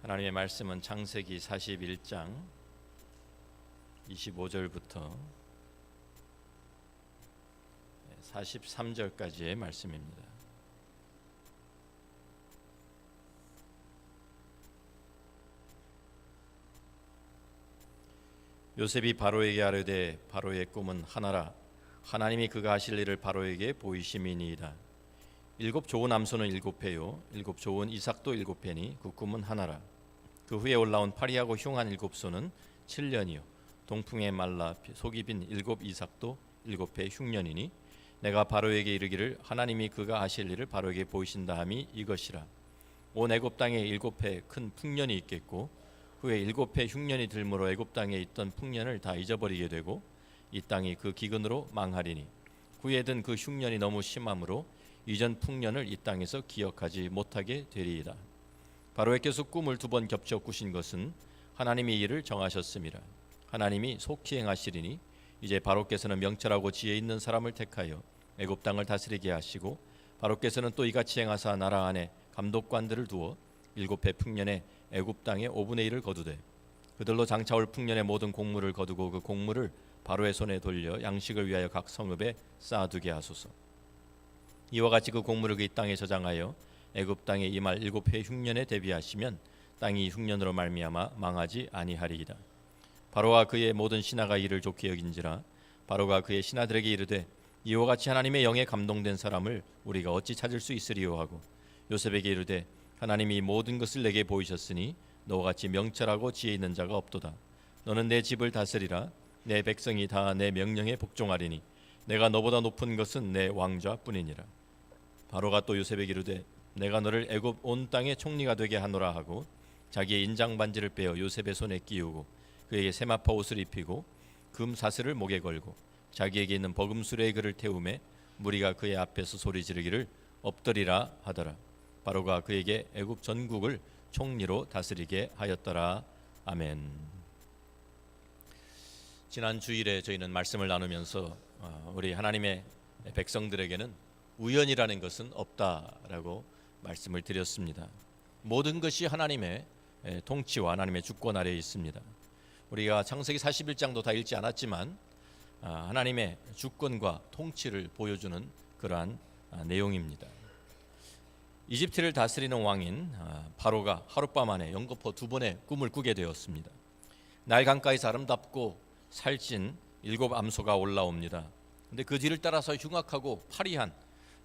하나님의 말씀은 창세기 41장 25절부터 43절까지의 말씀입니다. 요셉이 바로에게 아뢰되 바로의 꿈은 하나라. 하나님이 그가 하실 일을 바로에게 보이심이니이다. 7 좋은 암소는 7회요 7 좋은 이삭도 7회니 그 꿈은 하나라. 그 후에 올라온 파리하고 흉한 7소는 7년이요 동풍에 말라 속이 빈 7 이삭도 7회 흉년이니 내가 바로에게 이르기를 하나님이 그가 하실 일을 바로에게 보이신다 함이 이것이라. 온 애굽 땅에 7회 큰 풍년이 있겠고 후에 7회 흉년이 들므로 애굽 땅에 있던 풍년을 다 잊어버리게 되고 이 땅이 그 기근으로 망하리니 후에 든 그 흉년이 너무 심함으로 이전 풍년을 이 땅에서 기억하지 못하게 되리이다. 바로에게서 꿈을 2번 겹쳐 꾸신 것은 하나님이 이를 정하셨음이라. 하나님이 속히 행하시리니 이제 바로께서는 명철하고 지혜 있는 사람을 택하여 애굽 땅을 다스리게 하시고 바로께서는 또 이같이 행하사 나라 안에 감독관들을 두어 7회 풍년에 애굽 땅의 5분의 1을 거두되 그들로 장차올 풍년의 모든 곡물을 거두고 그 곡물을 바로의 손에 돌려 양식을 위하여 각 성읍에 쌓아두게 하소서. 이와 같이 그 곡물을 그 땅에 저장하여 애굽 땅에 임할 7회 흉년에 대비하시면 땅이 흉년으로 말미암아 망하지 아니하리이다. 바로와 그의 모든 신하가 이를 좋게 여긴지라. 바로가 그의 신하들에게 이르되 이와 같이 하나님의 영에 감동된 사람을 우리가 어찌 찾을 수 있으리요 하고 요셉에게 이르되 하나님이 모든 것을 내게 보이셨으니 너와 같이 명철하고 지혜 있는 자가 없도다. 너는 내 집을 다스리라. 내 백성이 다 내 명령에 복종하리니 내가 너보다 높은 것은 내 왕좌뿐이니라. 바로가 또 요셉에게 이르되 내가 너를 애굽 온 땅의 총리가 되게 하노라 하고 자기의 인장 반지를 빼어 요셉의 손에 끼우고 그에게 세마포 옷을 입히고 금 사슬을 목에 걸고 자기에게 있는 버금수레의 그를 태우매 무리가 그의 앞에서 소리 지르기를 엎드리라 하더라. 바로가 그에게 애굽 전국을 총리로 다스리게 하였더라. 아멘. 지난 주일에 저희는 말씀을 나누면서 우리 하나님의 백성들에게는 우연이라는 것은 없다라고 말씀을 드렸습니다. 모든 것이 하나님의 통치와 하나님의 주권 아래에 있습니다. 우리가 창세기 41장도 다 읽지 않았지만 하나님의 주권과 통치를 보여주는 그러한 내용입니다. 이집트를 다스리는 왕인 바로가 하룻밤 안에 연거푸 2번의 꿈을 꾸게 되었습니다. 나일 강가에서 아름답고 살찐 7 암소가 올라옵니다. 근데 그 뒤를 따라서 흉악하고 파리한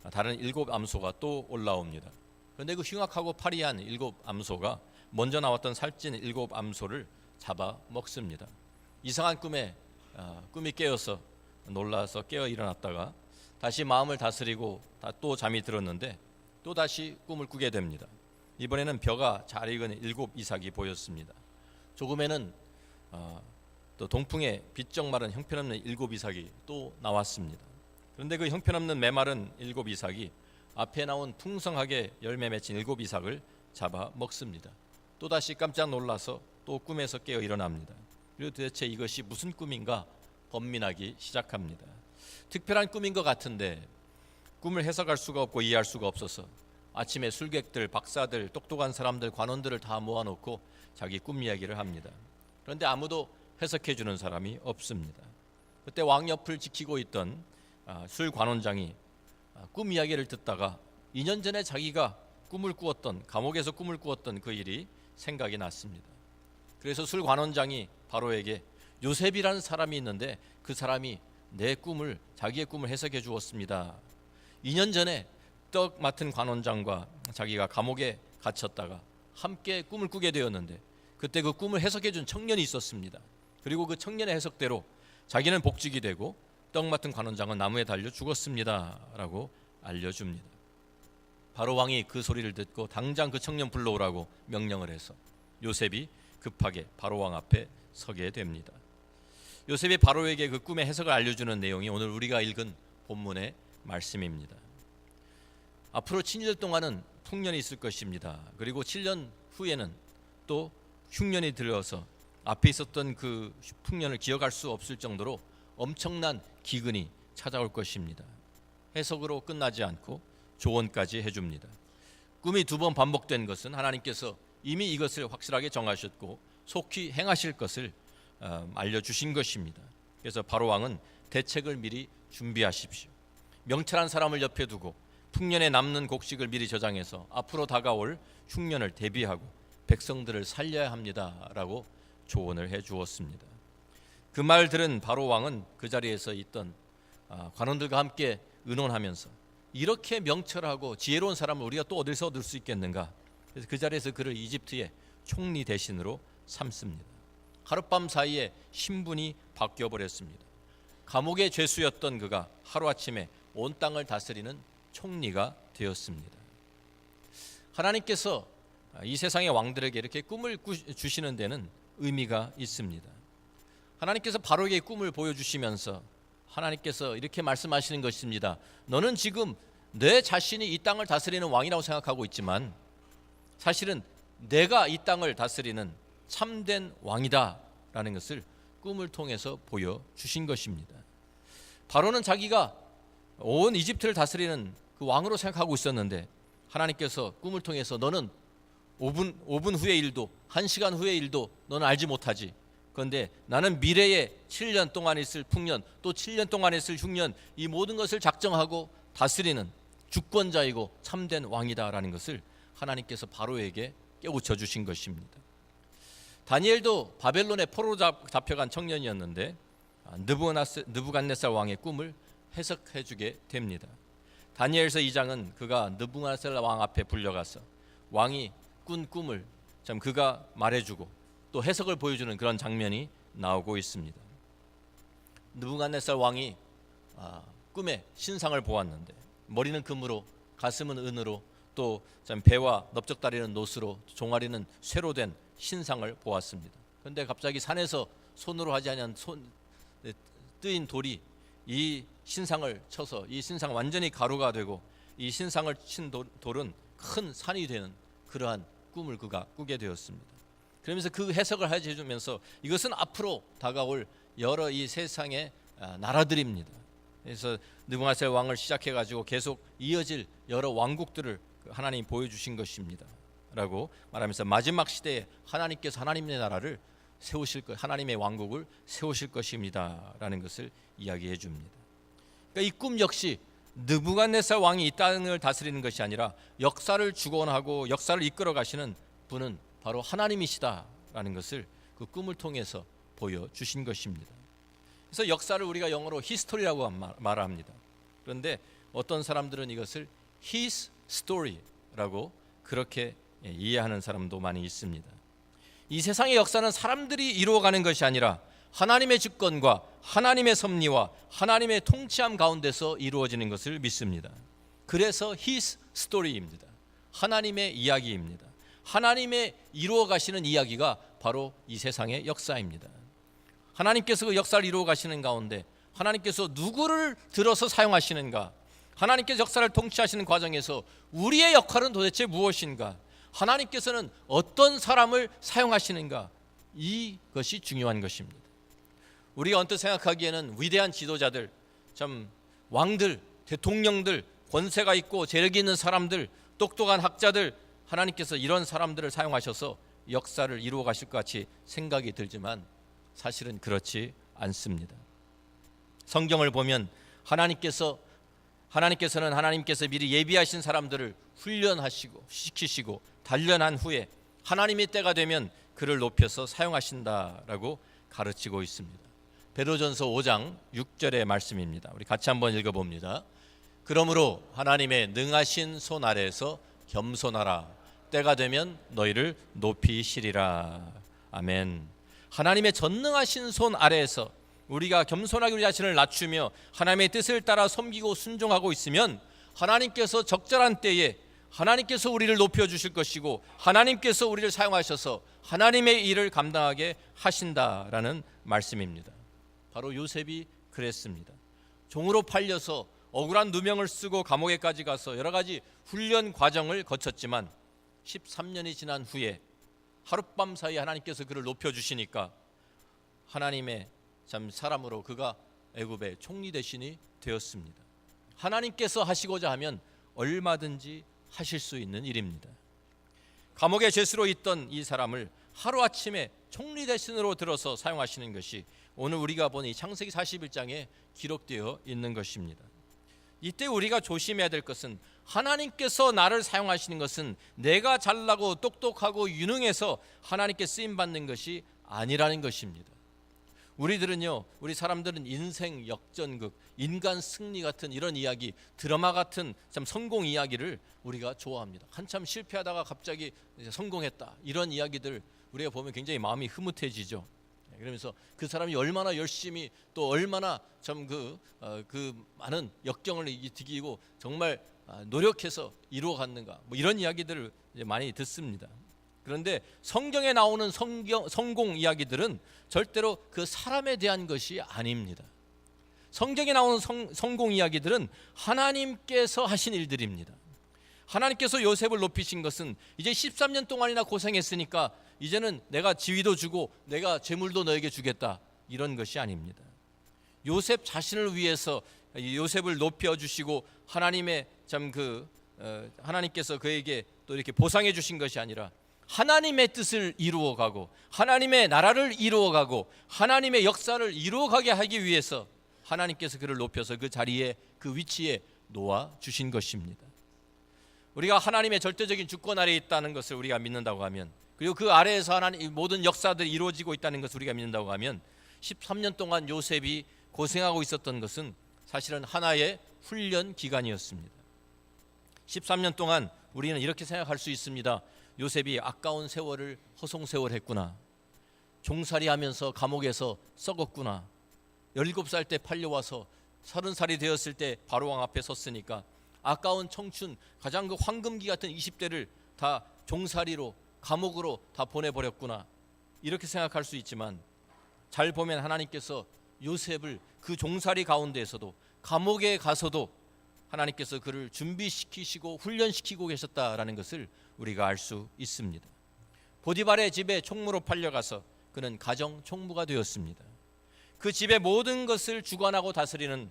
다른 7 암소가 또 올라옵니다. 그런데 그 흉악하고 파리한 7 암소가 먼저 나왔던 살찐 7 암소를 잡아 먹습니다. 이상한 꿈이 깨어서 놀라서 깨어 일어났다가 다시 마음을 다스리고 또 잠이 들었는데 또 다시 꿈을 꾸게 됩니다. 이번에는 벼가 잘 익은 7 이삭이 보였습니다. 조금에는 또 동풍에 비쩍 마른 형편없는 7 이삭이 또 나왔습니다. 그런데 그 형편없는 메마른 7 이삭이 앞에 나온 풍성하게 열매 맺힌 7 이삭을 잡아 먹습니다. 또다시 깜짝 놀라서 또 꿈에서 깨어 일어납니다. 그리고 도대체 이것이 무슨 꿈인가 번민하기 시작합니다. 특별한 꿈인 것 같은데 꿈을 해석할 수가 없고 이해할 수가 없어서 아침에 술객들, 박사들, 똑똑한 사람들, 관원들을 다 모아놓고 자기 꿈 이야기를 합니다. 그런데 아무도 해석해 주는 사람이 없습니다. 그때 왕 옆을 지키고 있던 술 관원장이 꿈 이야기를 듣다가 2년 전에 자기가 감옥에서 꿈을 꾸었던 그 일이 생각이 났습니다. 그래서 술 관원장이 바로에게 요셉이라는 사람이 있는데 그 사람이 자기의 꿈을 해석해 주었습니다. 2년 전에 떡 맡은 관원장과 자기가 감옥에 갇혔다가 함께 꿈을 꾸게 되었는데 그때 그 꿈을 해석해 준 청년이 있었습니다. 그리고 그 청년의 해석대로 자기는 복직이 되고 떡 맡은 관원장은 나무에 달려 죽었습니다 라고 알려줍니다. 바로 왕이 그 소리를 듣고 당장 그 청년 불러오라고 명령을 해서 요셉이 급하게 바로 왕 앞에 서게 됩니다. 요셉이 바로에게 그 꿈의 해석을 알려주는 내용이 오늘 우리가 읽은 본문의 말씀입니다. 앞으로 7년 동안은 풍년이 있을 것입니다. 그리고 7년 후에는 또 흉년이 들어서 앞에 있었던 그 풍년을 기억할 수 없을 정도로 엄청난 기근이 찾아올 것입니다. 해석으로 끝나지 않고 조언까지 해줍니다. 꿈이 2번 반복된 것은 하나님께서 이미 이것을 확실하게 정하셨고 속히 행하실 것을 알려주신 것입니다. 그래서 바로 왕은 대책을 미리 준비하십시오. 명철한 사람을 옆에 두고 풍년에 남는 곡식을 미리 저장해서 앞으로 다가올 흉년을 대비하고 백성들을 살려야 합니다라고 조언을 해 주었습니다. 그 말 들은 바로 왕은 그 자리에서 있던 관원들과 함께 의논하면서 이렇게 명철하고 지혜로운 사람을 우리가 또 어디서 얻을 수 있겠는가? 그래서 그 자리에서 그를 이집트의 총리 대신으로 삼습니다. 하룻밤 사이에 신분이 바뀌어 버렸습니다. 감옥의 죄수였던 그가 하루아침에 온 땅을 다스리는 총리가 되었습니다. 하나님께서 이 세상의 왕들에게 이렇게 꿈을 주시는 데는 의미가 있습니다. 하나님께서 바로에게 꿈을 보여주시면서 하나님께서 이렇게 말씀하시는 것입니다. 너는 지금 내 자신이 이 땅을 다스리는 왕이라고 생각하고 있지만 사실은 내가 이 땅을 다스리는 참된 왕이다라는 것을 꿈을 통해서 보여주신 것입니다. 바로는 자기가 온 이집트를 다스리는 그 왕으로 생각하고 있었는데 하나님께서 꿈을 통해서 너는 5분 후의 일도 1시간 후의 일도 너는 알지 못하지. 그런데 나는 미래에 7년 동안 있을 풍년 또 7년 동안 있을 흉년 이 모든 것을 작정하고 다스리는 주권자이고 참된 왕이다라는 것을 하나님께서 바로에게 깨우쳐 주신 것입니다. 다니엘도 바벨론의 포로로 잡혀간 청년이었는데 느부갓네살 왕의 꿈을 해석해 주게 됩니다. 다니엘서 2장은 그가 느부갓네살 왕 앞에 불려가서 왕이 꾼 꿈을 그가 말해주고 또 해석을 보여주는 그런 장면이 나오고 있습니다. 느부갓네살 왕이 꿈에 신상을 보았는데 머리는 금으로 가슴은 은으로 또 배와 넓적다리는 노스로 종아리는 쇠로 된 신상을 보았습니다. 그런데 갑자기 산에서 손으로 하지 아니한 뜨인 돌이 이 신상을 쳐서 이 신상 완전히 가루가 되고 이 신상을 친 돌은 큰 산이 되는 그러한 꿈을 그가 꾸게 되었습니다. 그러면서 그 해석을 해주면서 이것은 앞으로 다가올 여러 이 세상의 나라들입니다. 그래서 느부갓네살 왕을 시작해가지고 계속 이어질 여러 왕국들을 하나님이 보여주신 것입니다 라고 말하면서 마지막 시대에 하나님께서 하나님의 나라를 세우실 것, 하나님의 왕국을 세우실 것입니다 라는 것을 이야기해 줍니다. 그러니까 이 꿈 역시 느부갓네살 왕이 이 땅을 다스리는 것이 아니라 역사를 주권하고 역사를 이끌어 가시는 분은 바로 하나님이시다라는 것을 그 꿈을 통해서 보여주신 것입니다. 그래서 역사를 우리가 영어로 히스토리라고 말합니다. 그런데 어떤 사람들은 이것을 his story라고 그렇게 이해하는 사람도 많이 있습니다. 이 세상의 역사는 사람들이 이루어가는 것이 아니라 하나님의 주권과 하나님의 섭리와 하나님의 통치함 가운데서 이루어지는 것을 믿습니다. 그래서 his story입니다. 하나님의 이야기입니다. 하나님의 이루어 가시는 이야기가 바로 이 세상의 역사입니다. 하나님께서 그 역사를 이루어 가시는 가운데 하나님께서 누구를 들어서 사용하시는가? 하나님께서 역사를 통치하시는 과정에서 우리의 역할은 도대체 무엇인가? 하나님께서는 어떤 사람을 사용하시는가? 이것이 중요한 것입니다. 우리가 언뜻 생각하기에는 위대한 지도자들, 왕들, 대통령들, 권세가 있고 재력이 있는 사람들, 똑똑한 학자들, 하나님께서 이런 사람들을 사용하셔서 역사를 이루어 가실 것 같이 생각이 들지만 사실은 그렇지 않습니다. 성경을 보면 하나님께서는 하나님께서 미리 예비하신 사람들을 훈련하시고 시키시고 단련한 후에 하나님의 때가 되면 그를 높여서 사용하신다라고 가르치고 있습니다. 베드로전서 5장 6절의 말씀입니다. 우리 같이 한번 읽어봅니다. 그러므로 하나님의 능하신 손 아래에서 겸손하라. 때가 되면 너희를 높이시리라. 아멘. 하나님의 전능하신 손 아래에서 우리가 겸손하게 우리 자신을 낮추며 하나님의 뜻을 따라 섬기고 순종하고 있으면 하나님께서 적절한 때에 하나님께서 우리를 높여주실 것이고 하나님께서 우리를 사용하셔서 하나님의 일을 감당하게 하신다라는 말씀입니다. 바로 요셉이 그랬습니다. 종으로 팔려서 억울한 누명을 쓰고 감옥에까지 가서 여러 가지 훈련 과정을 거쳤지만 13년이 지난 후에 하룻밤 사이에 하나님께서 그를 높여주시니까 하나님의 사람으로 그가 애굽의 총리 대신이 되었습니다. 하나님께서 하시고자 하면 얼마든지 하실 수 있는 일입니다. 감옥의 죄수로 있던 이 사람을 하루아침에 총리 대신으로 들어서 사용하시는 것이 오늘 우리가 본 이 창세기 41장에 기록되어 있는 것입니다. 이때 우리가 조심해야 될 것은 하나님께서 나를 사용하시는 것은 내가 잘나고 똑똑하고 유능해서 하나님께 쓰임받는 것이 아니라는 것입니다. 우리 사람들은 인생 역전극, 인간 승리 같은 이런 이야기, 드라마 같은 참 성공 이야기를 우리가 좋아합니다. 한참 실패하다가 갑자기 성공했다, 이런 이야기들 우리가 보면 굉장히 마음이 흐뭇해지죠. 그러면서 그 사람이 얼마나 열심히 또 얼마나 참 그 많은 역경을 이기고 정말 노력해서 이루어갔는가, 뭐 이런 이야기들을 이제 많이 듣습니다. 그런데 성경에 나오는 성공 이야기들은 절대로 그 사람에 대한 것이 아닙니다. 성경에 나오는 성공 이야기들은 하나님께서 하신 일들입니다. 하나님께서 요셉을 높이신 것은 이제 13년 동안이나 고생했으니까 이제는 내가 지위도 주고 내가 재물도 너에게 주겠다, 이런 것이 아닙니다. 요셉 자신을 위해서 요셉을 높여주시고 하나님의 하나님께서 그에게 또 이렇게 보상해 주신 것이 아니라 하나님의 뜻을 이루어가고 하나님의 나라를 이루어가고 하나님의 역사를 이루어가게 하기 위해서 하나님께서 그를 높여서 그 자리에, 그 위치에 놓아 주신 것입니다. 우리가 하나님의 절대적인 주권 아래에 있다는 것을 우리가 믿는다고 하면, 그리고 그 아래에서 하나님 모든 역사들이 이루어지고 있다는 것을 우리가 믿는다고 하면, 13년 동안 요셉이 고생하고 있었던 것은 사실은 하나의 훈련 기간이었습니다. 13년 동안 우리는 이렇게 생각할 수 있습니다. 요셉이 아까운 세월을 허송세월했구나. 종살이하면서 감옥에서 썩었구나. 17살 때 팔려와서 30살이 되었을 때 바로왕 앞에 섰으니까 아까운 청춘, 가장 그 황금기 같은 20대를 다 종살이로, 감옥으로 다 보내버렸구나, 이렇게 생각할 수 있지만, 잘 보면 하나님께서 요셉을 그 종살이 가운데에서도, 감옥에 가서도 하나님께서 그를 준비시키시고 훈련시키고 계셨다라는 것을 우리가 알 수 있습니다. 보디발의 집에 총무로 팔려가서 그는 가정 총무가 되었습니다. 그 집의 모든 것을 주관하고 다스리는,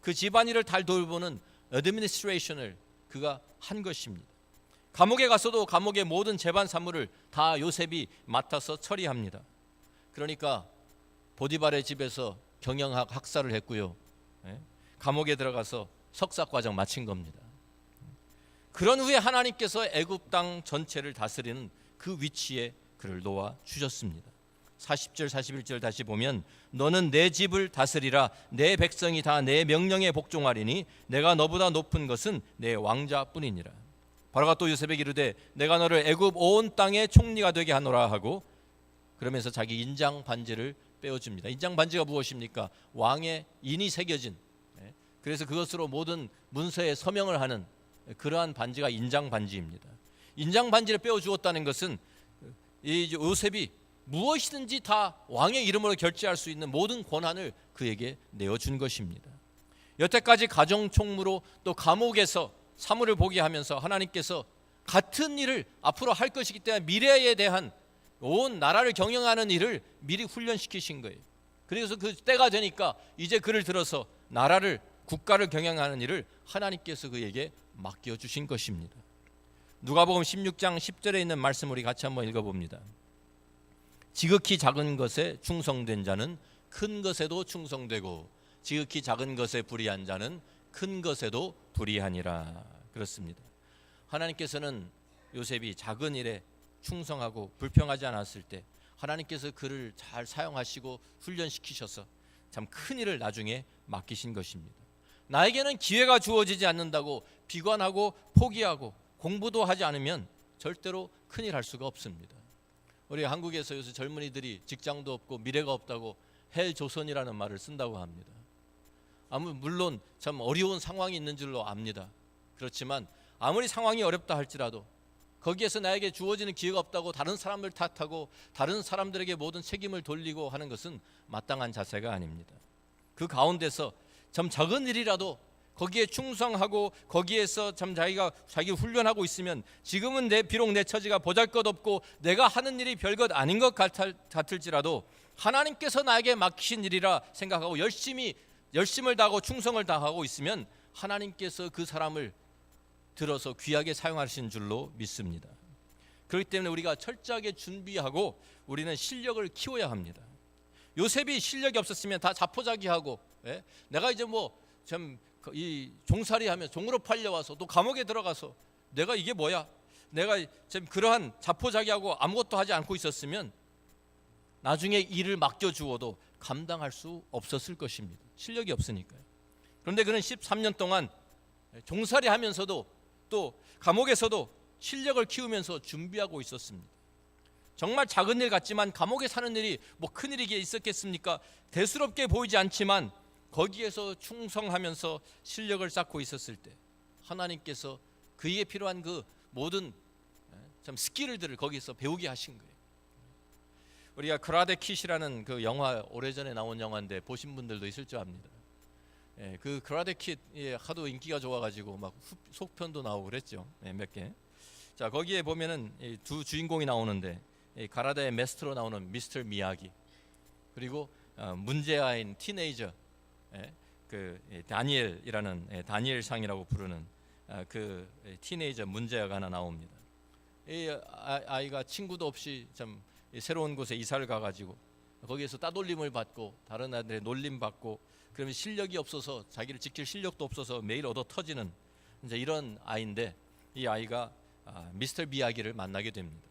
그 집안일을 잘 돌보는 애드미니스트레이션을 그가 한 것입니다. 감옥에 가서도 감옥의 모든 재반 사무를 다 요셉이 맡아서 처리합니다. 그러니까 보디발의 집에서 경영학 학사를 했고요, 감옥에 들어가서 석사과정 마친 겁니다. 그런 후에 하나님께서 애굽 땅 전체를 다스리는 그 위치에 그를 놓아 주셨습니다. 40절 41절 다시 보면, 너는 내 집을 다스리라. 내 백성이 다 내 명령에 복종하리니 내가 너보다 높은 것은 내 왕자뿐이니라. 바로가 또 요셉에게 이르되 내가 너를 애굽 온 땅의 총리가 되게 하노라 하고, 그러면서 자기 인장 반지를 빼어줍니다. 인장 반지가 무엇입니까? 왕의 인이 새겨진, 그래서 그것으로 모든 문서에 서명을 하는 그러한 반지가 인장 반지입니다. 인장 반지를 빼어주었다는 것은 이 요셉이 무엇이든지 다 왕의 이름으로 결제할 수 있는 모든 권한을 그에게 내어준 것입니다. 여태까지 가정 총무로 또 감옥에서 사무를 보게 하면서 하나님께서 같은 일을 앞으로 할 것이기 때문에 미래에 대한 온 나라를 경영하는 일을 미리 훈련시키신 거예요. 그래서 그 때가 되니까 이제 그를 들어서 나라를, 국가를 경영하는 일을 하나님께서 그에게 맡겨주신 것입니다. 누가복음 16장 10절에 있는 말씀 우리 같이 한번 읽어봅니다. 지극히 작은 것에 충성된 자는 큰 것에도 충성되고 지극히 작은 것에 불의한 자는 큰 것에도 불의하니라. 그렇습니다. 하나님께서는 요셉이 작은 일에 충성하고 불평하지 않았을 때 하나님께서 그를 잘 사용하시고 훈련시키셔서 참 큰 일을 나중에 맡기신 것입니다. 나에게는 기회가 주어지지 않는다고 비관하고 포기하고 공부도 하지 않으면 절대로 큰일 할 수가 없습니다. 우리 한국에서 요새 젊은이들이 직장도 없고 미래가 없다고 헬조선이라는 말을 쓴다고 합니다. 물론 참 어려운 상황이 있는 줄로 압니다. 그렇지만 아무리 상황이 어렵다 할지라도 거기에서 나에게 주어지는 기회가 없다고 다른 사람을 탓하고 다른 사람들에게 모든 책임을 돌리고 하는 것은 마땅한 자세가 아닙니다. 그 가운데서 참 작은 일이라도 거기에 충성하고 거기에서 참 자기 훈련하고 있으면 지금은 비록 내 처지가 보잘것없고 내가 하는 일이 별것 아닌 것 같을지라도 하나님께서 나에게 맡기신 일이라 생각하고 열심을 다하고 충성을 다하고 있으면 하나님께서 그 사람을 들어서 귀하게 사용하신 줄로 믿습니다. 그렇기 때문에 우리가 철저하게 준비하고 우리는 실력을 키워야 합니다. 요셉이 실력이 없었으면 다 자포자기하고, 내가 이제 이 종살이하면 종으로 팔려와서 또 감옥에 들어가서 내가 이게 뭐야? 내가 지금 그러한 자포자기하고 아무것도 하지 않고 있었으면 나중에 일을 맡겨주어도 감당할 수 없었을 것입니다. 실력이 없으니까요. 그런데 그는 13년 동안 종살이 하면서도 또 감옥에서도 실력을 키우면서 준비하고 있었습니다. 정말 작은 일 같지만 감옥에 사는 일이 큰일이 있었겠습니까? 대수롭게 보이지 않지만 거기에서 충성하면서 실력을 쌓고 있었을 때 하나님께서 그에게 필요한 그 모든 스킬들을 거기서 배우게 하신 거예요. 우리가 크라데 킷이라는 그 영화, 오래전에 나온 영화인데 보신 분들도 있을 줄 압니다. 그 크라데 킷 하도 인기가 좋아가지고 속편도 나오고 그랬죠. 몇 개. 자, 거기에 보면은 두 주인공이 나오는데 가라데의 마스터로 나오는 미스터 미야기, 그리고 문제아인 티네이저, 그 다니엘이라는 다니엘 상이라고 부르는 그 티네이저 문제아가 하나 나옵니다. 이 아이가 친구도 없이 참 새로운 곳에 이사를 가가지고 거기에서 따돌림을 받고 다른 아들의 놀림 받고, 그러면 실력이 없어서 자기를 지킬 실력도 없어서 매일 얻어 터지는 이제 이런 아이인데, 이 아이가 미스터 미야기를 만나게 됩니다.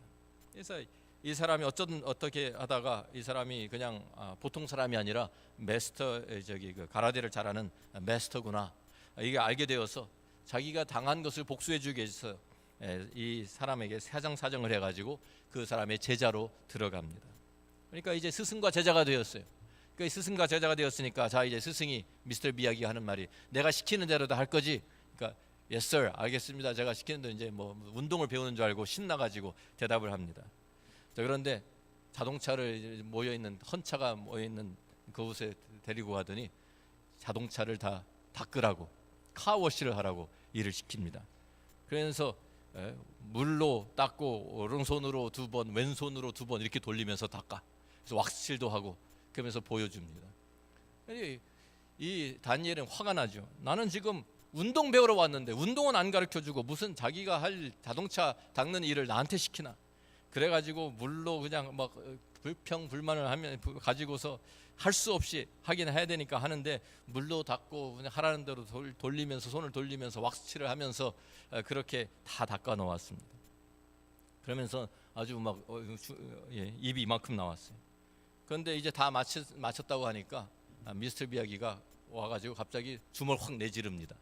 그래서 이 사람이 어떻게 하다가 이 사람이 그냥 보통 사람이 아니라 마스터, 그 가라데를 잘하는 마스터구나, 이게 알게 되어서 자기가 당한 것을 복수해주기 위해서 이 사람에게 사정을 해가지고 그 사람의 제자로 들어갑니다. 그러니까 이제 스승과 제자가 되었어요. 그러니까 스승과 제자가 되었으니까 자, 이제 스승이 미스터 미야기가 하는 말이 내가 시키는 대로 다 할 거지? 그러니까 Yes sir, 알겠습니다. 제가 시키는 대로 이제 운동을 배우는 줄 알고 신나가지고 대답을 합니다. 자, 그런데 자동차를 헌차가 모여있는 그곳에 데리고 가더니 자동차를 다 닦으라고, 카워시를 하라고 일을 시킵니다. 그래서 물로 닦고 오른손으로 2번, 왼손으로 2번 이렇게 돌리면서 닦아. 그래서 왁스칠도 하고 그러면서 보여줍니다. 이 다니엘은 화가 나죠. 나는 지금 운동 배우러 왔는데 운동은 안 가르쳐주고 무슨 자기가 할 자동차 닦는 일을 나한테 시키나. 그래가지고 물로 그냥 불평불만을 하면 가지고서 할 수 없이 하긴 해야 되니까 하는데, 물로 닦고 그냥 하라는 대로 돌리면서 손을 돌리면서 왁스칠을 하면서 그렇게 다 닦아 놓았습니다. 그러면서 아주 입이 이만큼 나왔어요. 그런데 이제 다 마쳤다고 하니까 미스터 비야기가 와가지고 갑자기 주먹을 확 내지릅니다.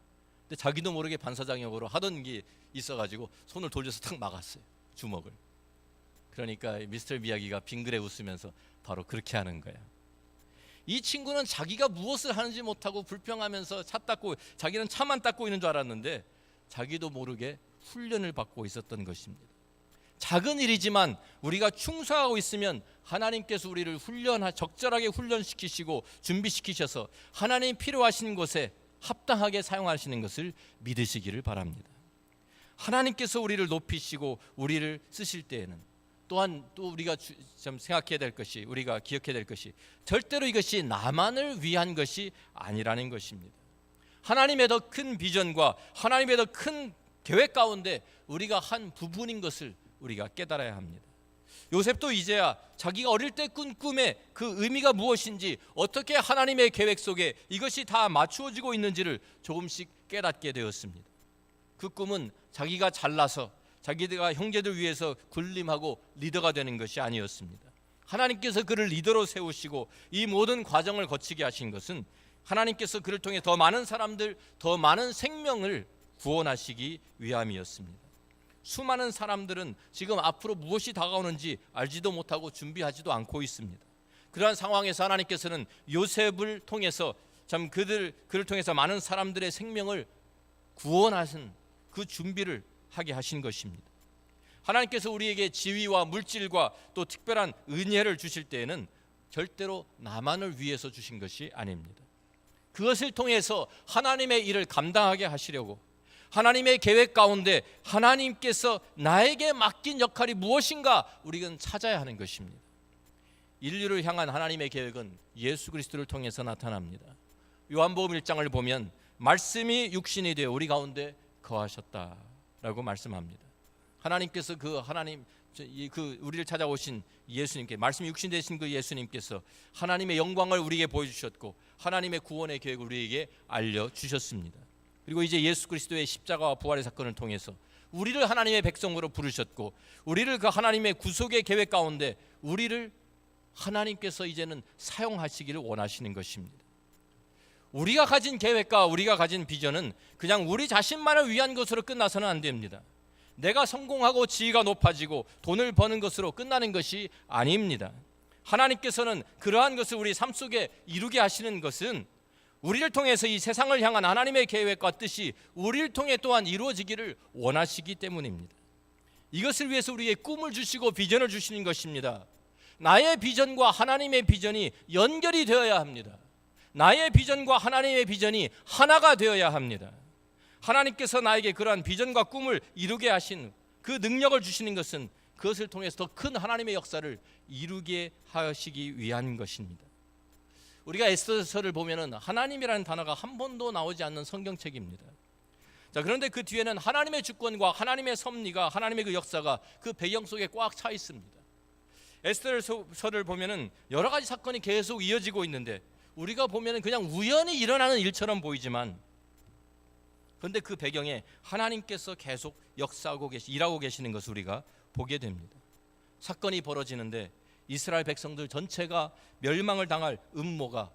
근데 자기도 모르게 반사장역으로 하던 게 있어가지고 손을 돌려서 탁 막았어요, 주먹을. 그러니까 미스터 비야기가 빙그레 웃으면서 바로 그렇게 하는 거야. 이 친구는 자기가 무엇을 하는지 못하고 불평하면서 차 닦고, 자기는 차만 닦고 있는 줄 알았는데 자기도 모르게 훈련을 받고 있었던 것입니다. 작은 일이지만 우리가 충성하고 있으면 하나님께서 우리를 적절하게 훈련시키시고 준비시키셔서 하나님 필요하신 곳에 합당하게 사용하시는 것을 믿으시기를 바랍니다. 하나님께서 우리를 높이시고 우리를 쓰실 때에는 또한 또 우리가 좀 생각해야 될 것이, 우리가 기억해야 될 것이, 절대로 이것이 나만을 위한 것이 아니라는 것입니다. 하나님의 더 큰 비전과 하나님의 더 큰 계획 가운데 우리가 한 부분인 것을 우리가 깨달아야 합니다. 요셉도 이제야 자기가 어릴 때 꾼 꿈의 그 의미가 무엇인지, 어떻게 하나님의 계획 속에 이것이 다 맞추어지고 있는지를 조금씩 깨닫게 되었습니다. 그 꿈은 자기가 잘나서 자기가 형제들 위해서 군림하고 리더가 되는 것이 아니었습니다. 하나님께서 그를 리더로 세우시고 이 모든 과정을 거치게 하신 것은 하나님께서 그를 통해 더 많은 사람들, 더 많은 생명을 구원하시기 위함이었습니다. 수많은 사람들은 지금 앞으로 무엇이 다가오는지 알지도 못하고 준비하지도 않고 있습니다. 그러한 상황에서 하나님께서는 요셉을 통해서 그를 통해서 많은 사람들의 생명을 구원하신 그 준비를 하게 하신 것입니다. 하나님께서 우리에게 지위와 물질과 또 특별한 은혜를 주실 때에는 절대로 나만을 위해서 주신 것이 아닙니다. 그것을 통해서 하나님의 일을 감당하게 하시려고, 하나님의 계획 가운데 하나님께서 나에게 맡긴 역할이 무엇인가 우리는 찾아야 하는 것입니다. 인류를 향한 하나님의 계획은 예수 그리스도를 통해서 나타납니다. 요한복음 1장을 보면 말씀이 육신이 되어 우리 가운데 거하셨다라고 말씀합니다. 하나님께서 그 하나님 우리를 찾아오신 예수님께, 말씀이 육신 되신 그 예수님께서 하나님의 영광을 우리에게 보여주셨고 하나님의 구원의 계획을 우리에게 알려주셨습니다. 그리고 이제 예수 그리스도의 십자가와 부활의 사건을 통해서 우리를 하나님의 백성으로 부르셨고 우리를 그 하나님의 구속의 계획 가운데 우리를 하나님께서 이제는 사용하시기를 원하시는 것입니다. 우리가 가진 계획과 우리가 가진 비전은 그냥 우리 자신만을 위한 것으로 끝나서는 안 됩니다. 내가 성공하고 지위가 높아지고 돈을 버는 것으로 끝나는 것이 아닙니다. 하나님께서는 그러한 것을 우리 삶 속에 이루게 하시는 것은 우리를 통해서 이 세상을 향한 하나님의 계획과 뜻이 우리를 통해 또한 이루어지기를 원하시기 때문입니다. 이것을 위해서 우리에게 꿈을 주시고 비전을 주시는 것입니다. 나의 비전과 하나님의 비전이 연결이 되어야 합니다. 나의 비전과 하나님의 비전이 하나가 되어야 합니다. 하나님께서 나에게 그러한 비전과 꿈을 이루게 하신 그 능력을 주시는 것은 그것을 통해서 더 큰 하나님의 역사를 이루게 하시기 위한 것입니다. 우리가 에스더서를 보면은 하나님이라는 단어가 한 번도 나오지 않는 성경책입니다. 자, 그런데 그 뒤에는 하나님의 주권과 하나님의 섭리가, 하나님의 그 역사가 그 배경 속에 꽉 차 있습니다. 에스더서를 보면은 여러 가지 사건이 계속 이어지고 있는데 우리가 보면은 그냥 우연히 일어나는 일처럼 보이지만 그런데 그 배경에 하나님께서 계속 역사하고 일하고 계시는 것을 우리가 보게 됩니다. 사건이 벌어지는데 이스라엘 백성들 전체가 멸망을 당할 음모가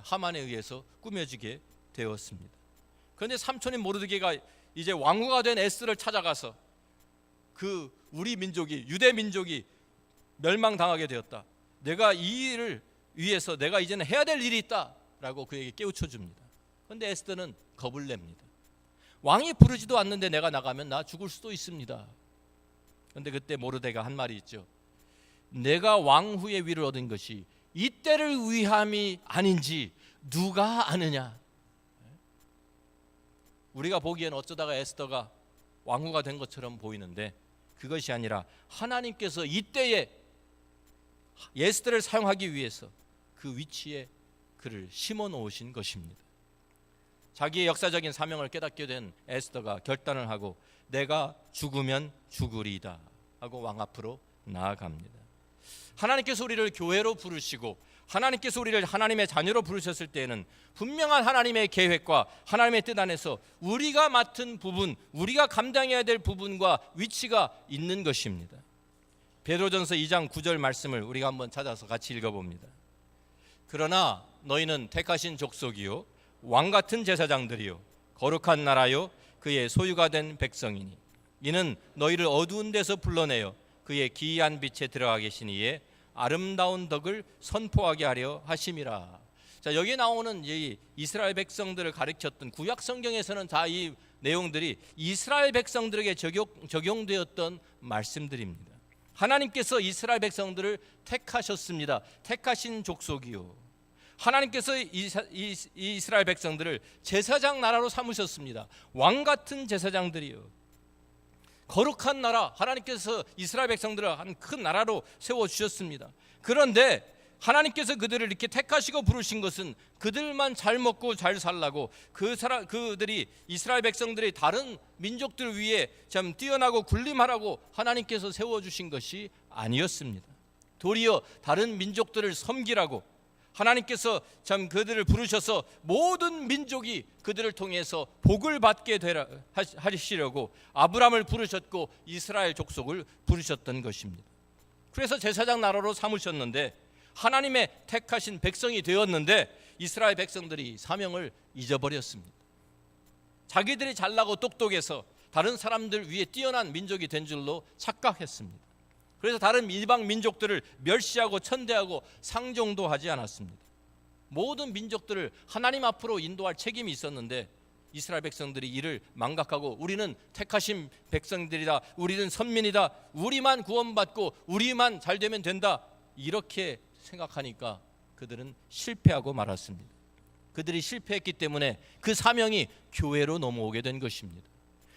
하만에 의해서 꾸며지게 되었습니다. 그런데 삼촌인 모르드게가 이제 왕후가 된 에스더를 찾아가서 그 우리 민족이, 유대 민족이 멸망당하게 되었다. 내가 이 일을 위해서 내가 이제는 해야 될 일이 있다라고 그에게 깨우쳐 줍니다. 그런데 에스더는 겁을 냅니다. 왕이 부르지도 않는데 내가 나가면 나 죽을 수도 있습니다. 그런데 그때 모르드게가 한 말이 있죠. 내가 왕후의 위를 얻은 것이 이때를 위함이 아닌지 누가 아느냐. 우리가 보기에는 어쩌다가 에스더가 왕후가 된 것처럼 보이는데 그것이 아니라 하나님께서 이때에 에스더를 사용하기 위해서 그 위치에 그를 심어 놓으신 것입니다. 자기의 역사적인 사명을 깨닫게 된 에스더가 결단을 하고 내가 죽으면 죽으리이다 하고 왕 앞으로 나아갑니다. 하나님께서 우리를 교회로 부르시고 하나님께서 우리를 하나님의 자녀로 부르셨을 때에는 분명한 하나님의 계획과 하나님의 뜻 안에서 우리가 맡은 부분, 우리가 감당해야 될 부분과 위치가 있는 것입니다. 베드로전서 2장 9절 말씀을 우리가 한번 찾아서 같이 읽어봅니다. 그러나 너희는 택하신 족속이요 왕같은 제사장들이요 거룩한 나라요 그의 소유가 된 백성이니 이는 너희를 어두운 데서 불러내어 그의 기이한 빛에 들어가 계시니에 아름다운 덕을 선포하게 하려 하심이라. 자, 여기에 나오는 이 이스라엘 백성들을 가르쳤던 구약 성경에서는 다 이 내용들이 이스라엘 백성들에게 적용되었던 말씀들입니다. 하나님께서 이스라엘 백성들을 택하셨습니다. 택하신 족속이요. 하나님께서 이스라엘 백성들을 제사장 나라로 삼으셨습니다. 왕 같은 제사장들이요. 거룩한 나라, 하나님께서 이스라엘 백성들을 한 큰 나라로 세워주셨습니다. 그런데 하나님께서 그들을 이렇게 택하시고 부르신 것은 그들만 잘 먹고 잘 살라고 그들이 이스라엘 백성들이 다른 민족들 위에 참 뛰어나고 군림하라고 하나님께서 세워주신 것이 아니었습니다. 도리어 다른 민족들을 섬기라고 하나님께서 참 그들을 부르셔서 모든 민족이 그들을 통해서 복을 받게 하시려고 아브라함을 부르셨고 이스라엘 족속을 부르셨던 것입니다. 그래서 제사장 나라로 삼으셨는데 하나님의 택하신 백성이 되었는데 이스라엘 백성들이 사명을 잊어버렸습니다. 자기들이 잘나고 똑똑해서 다른 사람들 위에 뛰어난 민족이 된 줄로 착각했습니다. 그래서 다른 이방 민족들을 멸시하고 천대하고 상종도 하지 않았습니다. 모든 민족들을 하나님 앞으로 인도할 책임이 있었는데 이스라엘 백성들이 이를 망각하고 우리는 택하신 백성들이다, 우리는 선민이다, 우리만 구원받고 우리만 잘 되면 된다 이렇게 생각하니까 그들은 실패하고 말았습니다. 그들이 실패했기 때문에 그 사명이 교회로 넘어오게 된 것입니다.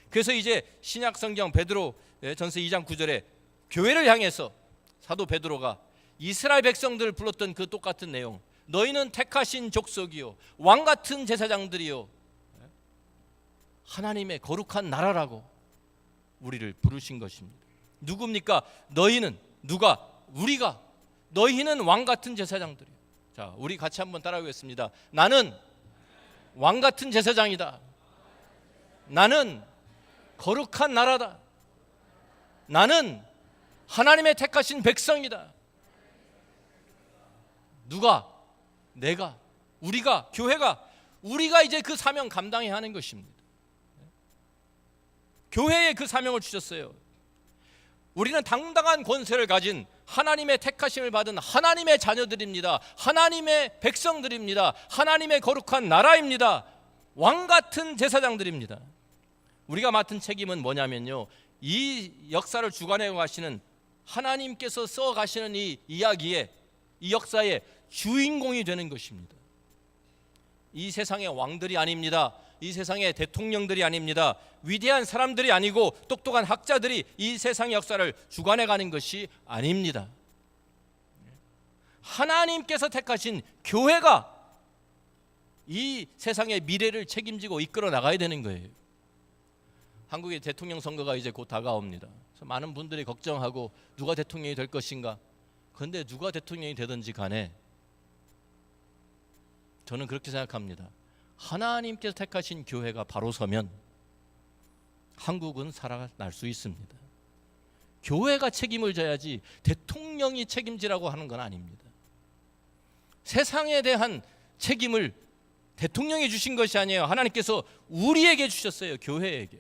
그래서 이제 신약 성경 베드로 전서 2장 9절에 교회를 향해서 사도 베드로가 이스라엘 백성들을 불렀던 그 똑같은 내용, 너희는 택하신 족속이요 왕같은 제사장들이요 하나님의 거룩한 나라라고 우리를 부르신 것입니다. 누굽니까? 너희는 누가? 우리가. 너희는 왕 같은 제사장들이에요. 자, 우리 같이 한번 따라하겠습니다. 나는 왕 같은 제사장이다. 나는 거룩한 나라다. 나는 하나님의 택하신 백성이다. 누가? 내가, 우리가, 교회가, 우리가 이제 그 사명 감당해야 하는 것입니다. 교회에 그 사명을 주셨어요. 우리는 당당한 권세를 가진 하나님의 택하심을 받은 하나님의 자녀들입니다. 하나님의 백성들입니다. 하나님의 거룩한 나라입니다. 왕 같은 제사장들입니다. 우리가 맡은 책임은 뭐냐면요, 이 역사를 주관해 가시는 하나님께서 써 가시는 이 이야기에, 이 역사의 주인공이 되는 것입니다. 이 세상의 왕들이 아닙니다. 이 세상의 대통령들이 아닙니다. 위대한 사람들이 아니고 똑똑한 학자들이 이 세상의 역사를 주관해 가는 것이 아닙니다. 하나님께서 택하신 교회가 이 세상의 미래를 책임지고 이끌어 나가야 되는 거예요. 한국의 대통령 선거가 이제 곧 다가옵니다. 그래서 많은 분들이 걱정하고 누가 대통령이 될 것인가. 그런데 누가 대통령이 되든지 간에 저는 그렇게 생각합니다. 하나님께서 택하신 교회가 바로 서면 한국은 살아날 수 있습니다. 교회가 책임을 져야지 대통령이 책임지라고 하는 건 아닙니다. 세상에 대한 책임을 대통령이 주신 것이 아니에요. 하나님께서 우리에게 주셨어요. 교회에게.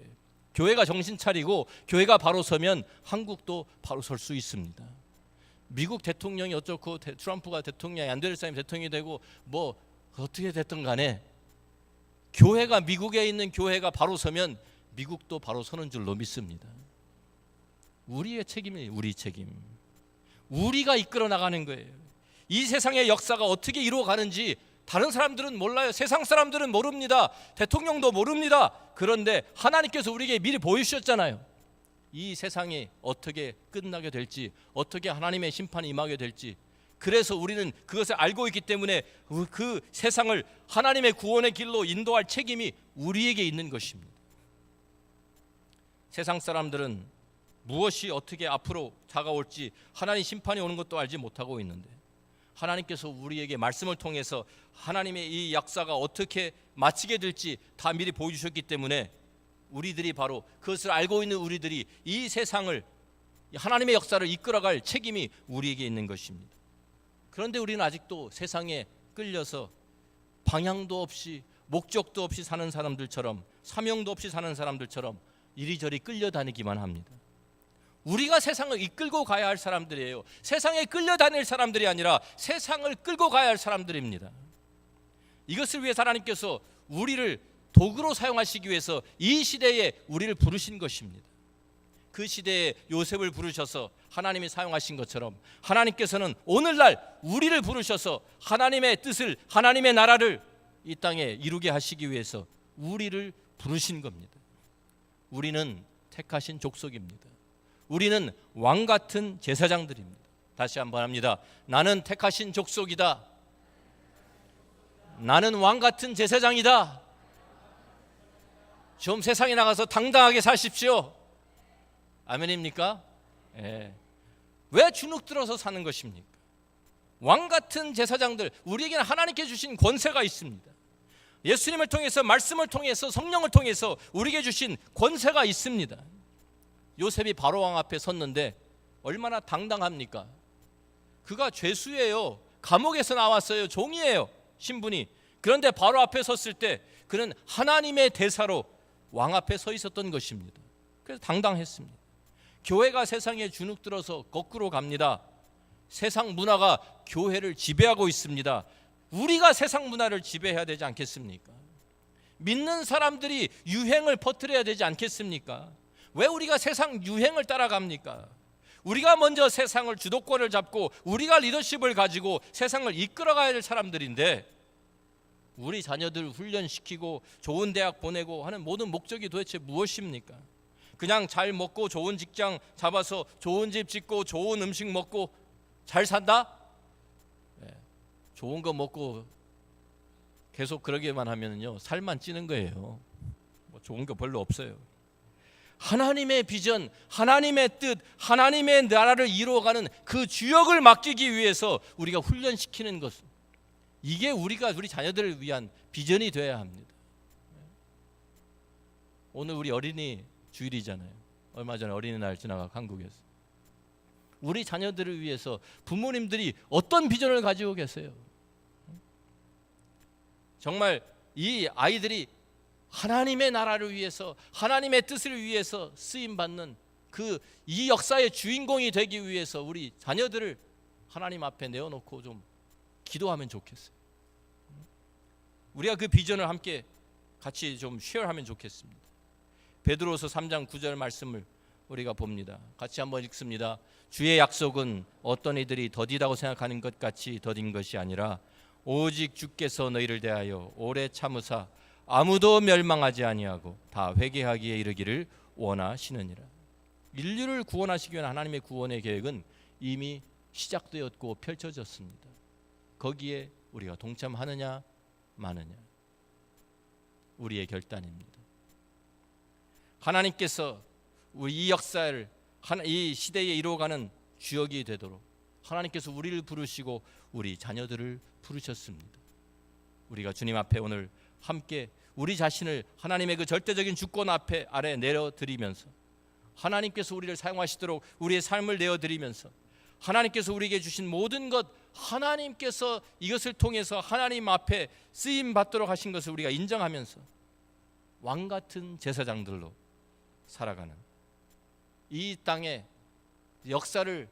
교회가 정신 차리고 교회가 바로 서면 한국도 바로 설 수 있습니다. 미국 대통령이 어쩌고 트럼프가 대통령이 안 될 사람이 대통령이 되고 뭐 어떻게 됐든 간에 교회가, 미국에 있는 교회가 바로 서면 미국도 바로 서는 줄로 믿습니다. 우리의 책임이에요. 우리 책임. 우리가 이끌어 나가는 거예요. 이 세상의 역사가 어떻게 이루어가는지 다른 사람들은 몰라요. 세상 사람들은 모릅니다. 대통령도 모릅니다. 그런데 하나님께서 우리에게 미리 보여주셨잖아요. 이 세상이 어떻게 끝나게 될지, 어떻게 하나님의 심판이 임하게 될지. 그래서 우리는 그것을 알고 있기 때문에 그 세상을 하나님의 구원의 길로 인도할 책임이 우리에게 있는 것입니다. 세상 사람들은 무엇이 어떻게 앞으로 다가올지 하나님 심판이 오는 것도 알지 못하고 있는데 하나님께서 우리에게 말씀을 통해서 하나님의 이 역사가 어떻게 마치게 될지 다 미리 보여주셨기 때문에 우리들이 바로 그것을 알고 있는 우리들이 이 세상을, 하나님의 역사를 이끌어갈 책임이 우리에게 있는 것입니다. 그런데 우리는 아직도 세상에 끌려서 방향도 없이 목적도 없이 사는 사람들처럼, 사명도 없이 사는 사람들처럼 이리저리 끌려다니기만 합니다. 우리가 세상을 이끌고 가야 할 사람들이에요. 세상에 끌려다닐 사람들이 아니라 세상을 끌고 가야 할 사람들입니다. 이것을 위해서 하나님께서 우리를 도구로 사용하시기 위해서 이 시대에 우리를 부르신 것입니다. 그 시대에 요셉을 부르셔서 하나님이 사용하신 것처럼 하나님께서는 오늘날 우리를 부르셔서 하나님의 뜻을, 하나님의 나라를 이 땅에 이루게 하시기 위해서 우리를 부르신 겁니다. 우리는 택하신 족속입니다. 우리는 왕 같은 제사장들입니다. 다시 한번 합니다. 나는 택하신 족속이다. 나는 왕 같은 제사장이다. 좀 세상에 나가서 당당하게 사십시오. 아멘입니까? 예. 왜 주눅 들어서 사는 것입니까? 왕 같은 제사장들, 우리에게는 하나님께 주신 권세가 있습니다. 예수님을 통해서, 말씀을 통해서, 성령을 통해서 우리에게 주신 권세가 있습니다. 요셉이 바로 왕 앞에 섰는데 얼마나 당당합니까? 그가 죄수예요. 감옥에서 나왔어요. 종이에요, 신분이. 그런데 바로 앞에 섰을 때 그는 하나님의 대사로 왕 앞에 서 있었던 것입니다. 그래서 당당했습니다. 교회가 세상에 주눅 들어서 거꾸로 갑니다. 세상 문화가 교회를 지배하고 있습니다. 우리가 세상 문화를 지배해야 되지 않겠습니까? 믿는 사람들이 유행을 퍼뜨려야 되지 않겠습니까? 왜 우리가 세상 유행을 따라갑니까? 우리가 먼저 세상을 주도권을 잡고 우리가 리더십을 가지고 세상을 이끌어가야 될 사람들인데 우리 자녀들 훈련시키고 좋은 대학 보내고 하는 모든 목적이 도대체 무엇입니까? 그냥 잘 먹고 좋은 직장 잡아서 좋은 집 짓고 좋은 음식 먹고 잘 산다? 네. 좋은 거 먹고 계속 그러기만 하면요 살만 찌는 거예요. 뭐 좋은 거 별로 없어요. 하나님의 비전, 하나님의 뜻, 하나님의 나라를 이루어가는 그 주역을 맡기기 위해서 우리가 훈련시키는 것, 이게 우리 자녀들을 위한 비전이 되어야 합니다. 오늘 우리 어린이 주일이잖아요. 얼마 전에 어린이날 지나가 한국에서 우리 자녀들을 위해서 부모님들이 어떤 비전을 가지고 계세요? 정말 이 아이들이 하나님의 나라를 위해서, 하나님의 뜻을 위해서 쓰임받는 이 역사의 주인공이 되기 위해서 우리 자녀들을 하나님 앞에 내어놓고 좀 기도하면 좋겠어요. 우리가 그 비전을 함께 같이 좀 쉐어하면 좋겠습니다. 베드로서 3장 9절 말씀을 우리가 봅니다. 같이 한번 읽습니다. 주의 약속은 어떤 이들이 더디다고 생각하는 것 같이 더딘 것이 아니라 오직 주께서 너희를 대하여 오래 참으사 아무도 멸망하지 아니하고 다 회개하기에 이르기를 원하시느니라. 인류를 구원하시기 위한 하나님의 구원의 계획은 이미 시작되었고 펼쳐졌습니다. 거기에 우리가 동참하느냐 마느냐 우리의 결단입니다. 하나님께서 우리 이 역사를 이 시대에 이루어가는 주역이 되도록 하나님께서 우리를 부르시고 우리 자녀들을 부르셨습니다. 우리가 주님 앞에 오늘 함께 우리 자신을 하나님의 그 절대적인 주권 아래 내려드리면서 하나님께서 우리를 사용하시도록 우리의 삶을 내어드리면서 하나님께서 우리에게 주신 모든 것, 하나님께서 이것을 통해서 하나님 앞에 쓰임 받도록 하신 것을 우리가 인정하면서 왕 같은 제사장들로 살아가는 이 땅의 역사를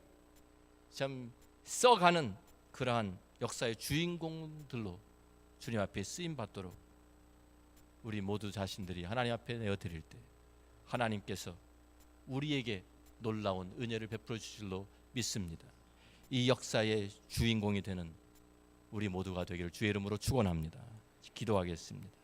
참 써가는 그러한 역사의 주인공들로 주님 앞에 쓰임 받도록 우리 모두 자신들이 하나님 앞에 내어드릴 때 하나님께서 우리에게 놀라운 은혜를 베풀어 주실로 믿습니다. 이 역사의 주인공이 되는 우리 모두가 되기를 주의 이름으로 축원합니다. 기도하겠습니다.